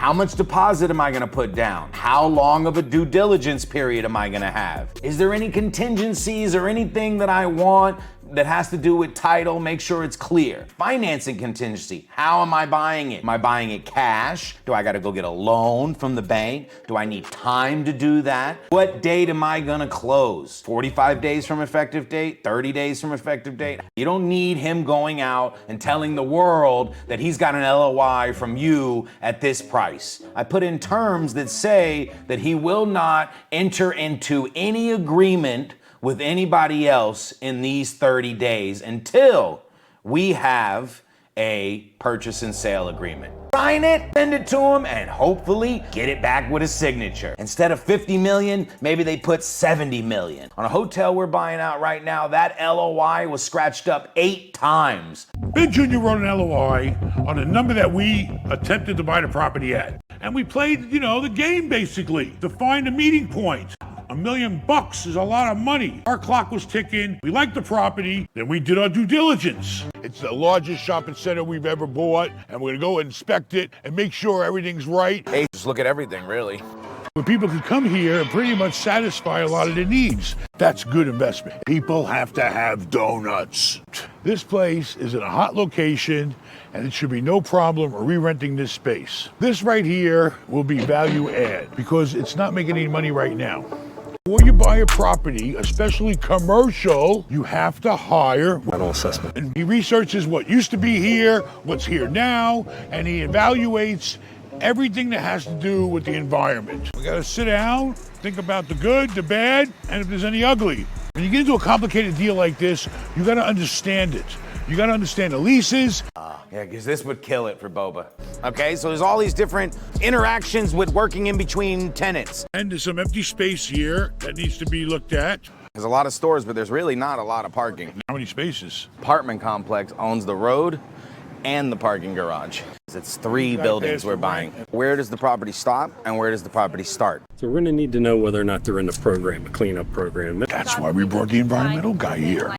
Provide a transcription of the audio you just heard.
How much deposit am I gonna put down? How long of a due diligence period am I gonna have? Is there any contingencies or anything that I want that has to do with title? Make sure it's clear. Financing contingency. How am I buying it? Am I buying it cash? Do I gotta go get a loan from the bank? Do I need time to do that? What date am I gonna close? 45 days from effective date? 30 days from effective date? You don't need him going out and telling the world that he's got an LOI from you at this price. I put in terms that say that he will not enter into any agreement with anybody else in these 30 days until we have a purchase and sale agreement. Sign it, send it to him, and hopefully get it back with a signature. Instead of 50 million, maybe they put 70 million. On a hotel we're buying out right now, that LOI was scratched up 8 times. Big Junior wrote an LOI on the number that we attempted to buy the property at. And we played, the game basically to find a meeting point. $1 million is a lot of money. Our clock was ticking. We liked the property. Then we did our due diligence. It's the largest shopping center we've ever bought, and we're gonna go inspect it and make sure everything's right. Hey, just look at everything, really. Where people can come here and pretty much satisfy a lot of their needs. That's good investment. People have to have donuts. This place is in a hot location, and it should be no problem re-renting this space. This right here will be value add because it's not making any money right now. Before you buy a property, especially commercial, you have to hire rental assessment. And he researches what used to be here, what's here now, and he evaluates everything that has to do with the environment. We gotta sit down, think about the good, the bad, and if there's any ugly. When you get into a complicated deal like this, you gotta understand it. You gotta understand the leases. Yeah, because this would kill it for Boba. Okay, so there's all these different interactions with working in between tenants. And there's some empty space here that needs to be looked at. There's a lot of stores, but there's really not a lot of parking. How many spaces? Apartment complex owns the road and the parking garage. It's 3 buildings we're buying. Where does the property stop and where does the property start? So we're going to need to know whether or not they're in the program, a cleanup program. That's why we brought the environmental guy here.